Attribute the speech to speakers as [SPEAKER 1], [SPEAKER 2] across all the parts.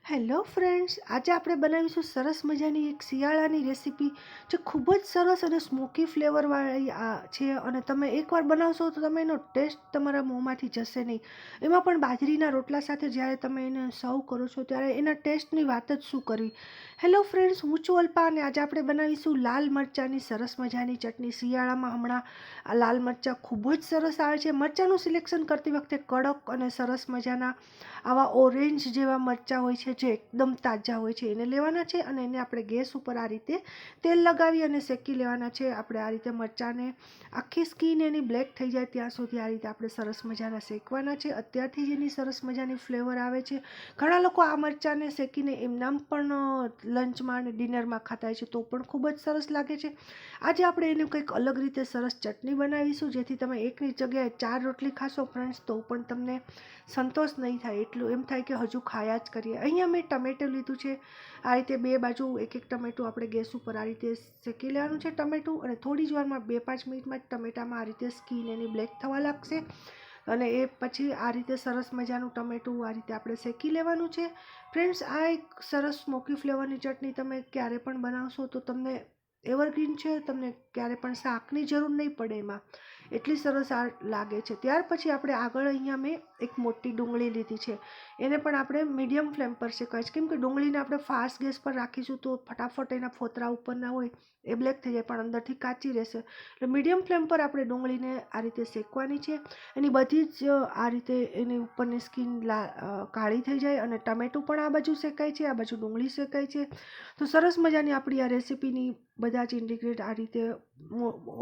[SPEAKER 1] Hello friends, આજે આપણે બનાવીશું સરસ મજાની એક શિયાળાની રેસીપી જે ખૂબ જ સરસ અને સ્મોકી ફ્લેવરવાળી છે. અને તમે એકવાર બનાવશો તો તમે એનો ટેસ્ટ તમારા મોંમાંથી જશે નહીં. એમાં પણ બાજરીના રોટલા સાથે જ્યારે તમે એને સર્વ કરો છો ત્યારે એના ટેસ્ટની વાત જ શું કરવી. હેલો ફ્રેન્ડ્સ, હું છું અલ્પા અને આજે આપણે બનાવીશું લાલ મરચાંની સરસ મજાની ચટણી. શિયાળામાં હમણાં આ લાલ મરચાં ખૂબ જ સરસ આવે છે. મરચાંનું સિલેક્શન કરતી વખતે કડક અને સરસ મજાના આવા ઓરેન્જ જેવા મરચાં હોય છે જે એકદમ તાજા હોય છે એને લેવાના છે. અને એને આપણે ગેસ ઉપર આ રીતે તેલ લગાવી અને શેકી લેવાના છે. આપણે આ રીતે મરચાંને આખી સ્કીન એની બ્લેક થઈ જાય ત્યાં સુધી આ રીતે આપણે સરસ મજાના શેકવાના છે. અત્યારથી જ એની સરસ મજાની ફ્લેવર આવે છે. ઘણા લોકો આ મરચાંને શેકીને એમનામ પણ લંચમાં અને ડિનરમાં ખાતા હોય છે તો પણ ખૂબ જ સરસ લાગે છે. આજે આપણે એને કંઈક અલગ રીતે સરસ ચટણી બનાવીશું જેથી તમે એકની જગ્યાએ 4 રોટલી ખાશો ફ્રેન્ડ્સ તો પણ તમને સંતોષ નહીં થાય, એટલું એમ થાય કે હજુ ખાયા જ કરીએ. અહીંયા મેં ટમેટું લીધું છે. આ રીતે બે બાજુ એક એક ટમેટું આપણે ગેસ ઉપર આ રીતે શેકી લેવાનું છે ટમેટું. અને થોડી જ વારમાં 2-5 મિનિટમાં જ ટમેટામાં આ રીતે સ્કીન એની બ્લેક થવા લાગશે. અને એ પછી આ રીતે સરસ મજાનું ટમેટું આ રીતે આપણે શેકી લેવાનું છે. ફ્રેન્ડ્સ, આ એક સરસ સ્મોકી ફ્લેવરની ચટણી તમે ક્યારે પણ બનાવશો તો તમને એવરગ્રીન છે, તમને ક્યારે પણ શાકની જરૂર નહીં પડે. એમાં એટલી સરસ આ લાગે છે. ત્યાર પછી આપણે આગળ અહીંયા મેં એક મોટી ડુંગળી લીધી છે. એને પણ આપણે મીડિયમ ફ્લેમ પર શેકાય છે કેમ કે ડુંગળીને આપણે ફાસ્ટ ગેસ પર રાખીશું તો ફટાફટ એના ફોતરા ઉપરના હોય એ બ્લેક થઈ જાય પણ અંદરથી કાચી રહેશે. એટલે મીડિયમ ફ્લેમ પર આપણે ડુંગળીને આ રીતે શેકવાની છે. એની બધી જ આ રીતે એની ઉપરની સ્કીન કાળી થઈ જાય અને ટમેટું પણ આ બાજુ શેકાય છે, આ બાજુ ડુંગળી શેકાય છે. તો સરસ મજાની આપણી આ રેસીપીની બધા જ ઇન્ગ્રીડિયન્ટ આ રીતે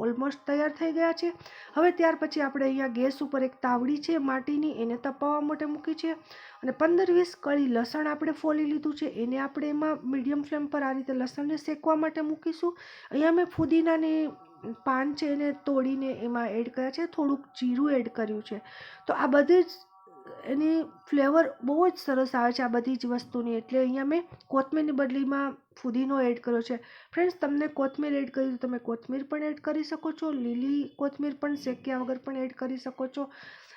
[SPEAKER 1] ઓલમોસ્ટ તૈયાર થઈ ગયા છે. હવે ત્યાર પછી આપણે અહીંયા ગેસ ઉપર એક તાવડી છે માટીની, એને તપાવવા માટે મૂકી છે. અને 15-20 કળી લસણ આપણે ફોલી લીધું છે એને આપણે એમાં મીડિયમ ફ્લેમ પર આ રીતે લસણને શેકવા માટે મૂકીશું. અહીંયા મેં ફુદીનાની પાન છે એને તોડીને એમાં એડ કર્યા છે, થોડુંક જીરું એડ કર્યું છે. તો આ બધી જ એની ફ્લેવર બહુ જ સરસ આવે છે આ બધી જ વસ્તુની. એટલે અહીંયા મેં કોથમીરની બદલીમાં ફુદીનો એડ કર્યો છે. ફ્રેન્ડ્સ, તમને કોથમીર એડ કરી તો તમે કોથમીર પણ એડ કરી શકો છો, લીલી કોથમીર પણ શેક્યા વગર પણ એડ કરી શકો છો.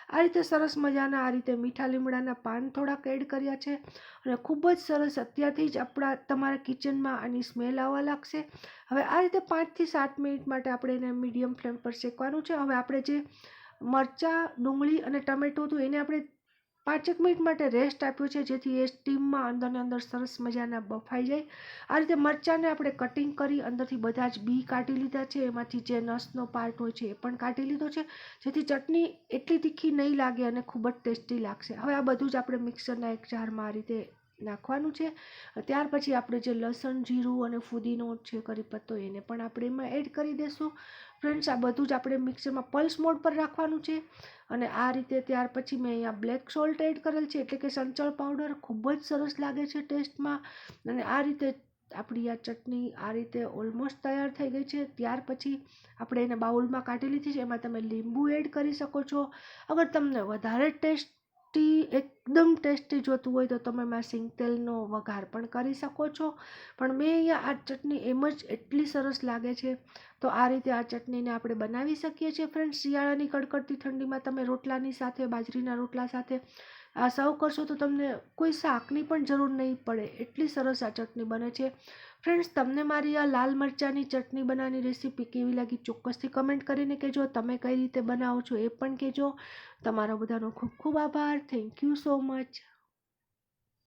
[SPEAKER 1] આ રીતે સરસ મજાના આ રીતે મીઠા લીમડાના પાન થોડાક એડ કર્યા છે. અને ખૂબ જ સરસ અત્યારથી જ તમારા કિચનમાં આની સ્મેલ આવવા લાગશે. હવે આ રીતે 5થી 7 મિનિટ માટે આપણે એને મીડિયમ ફ્લેમ પર શેકવાનું છે. હવે આપણે જે મરચાં, ડુંગળી અને ટમેટું હતું એને આપણે 5 મિનિટ માટે રેસ્ટ આપ્યો છે જેથી એ સ્ટીમમાં અંદરને અંદર સરસ મજાના બફાઈ જાય. આ રીતે મરચાંને આપણે કટિંગ કરી અંદરથી બધા જ બી કાઢી લીધા છે, એમાંથી જે નસનો પાર્ટ હોય છે એ પણ કાઢી લીધો છે જેથી ચટણી એટલી તીખી નહીં લાગે અને ખૂબ જ ટેસ્ટી લાગશે. હવે આ બધું જ આપણે મિક્સરના એક જારમાં આ રીતે નાખવાનું છે. ત્યાર પછી આપણે જે લસણ, જીરું અને ફુદીનો છે, કરી પત્તો, એને પણ આપણે એમાં એડ કરી દઈશું. ફ્રેન્ડ્સ, આ બધું જ આપણે મિક્સરમાં પલ્સ મોડ પર રાખવાનું છે. અને આ રીતે ત્યાર પછી મેં અહીંયા બ્લેક સોલ્ટ એડ કરેલ છે એટલે કે સંચળ પાવડર. ખૂબ જ સરસ લાગે છે ટેસ્ટમાં. અને આ રીતે આપણી આ ચટણી આ રીતે ઓલમોસ્ટ તૈયાર થઈ ગઈ છે. ત્યાર પછી આપણે એને બાઉલમાં કાઢી લીધી છે. એમાં તમે લીંબુ એડ કરી શકો છો. અગર તમને વધારે એકદમ ટેસ્ટી જોતું હોય તો તમે એમાં સિંગતેલનો વઘાર પણ કરી શકો છો. પણ મેં અહીંયા આ ચટણી એમ જ એટલી સરસ લાગે છે. તો આ રીતે આ ચટણીને આપણે બનાવી શકીએ છીએ. ફ્રેન્ડ્સ, શિયાળાની કડકડતી ઠંડીમાં તમે રોટલાની સાથે, બાજરીના રોટલા સાથે આ સર્વ કરશો તો તમને કોઈ શાકની પણ જરૂર નહીં પડે, એટલી સરસ આ ચટણી બને છે. ફ્રેન્ડ્સ, તમને મારી આ લાલ મરચાંની ચટણી બનાવવાની રેસીપી કેવી લાગી ચોક્કસથી કમેન્ટ કરીને કહેજો. તમે કઈ રીતે બનાવો છો એ પણ કહેજો. તમારો બધાનો ખૂબ ખૂબ આભાર. Thank you so much.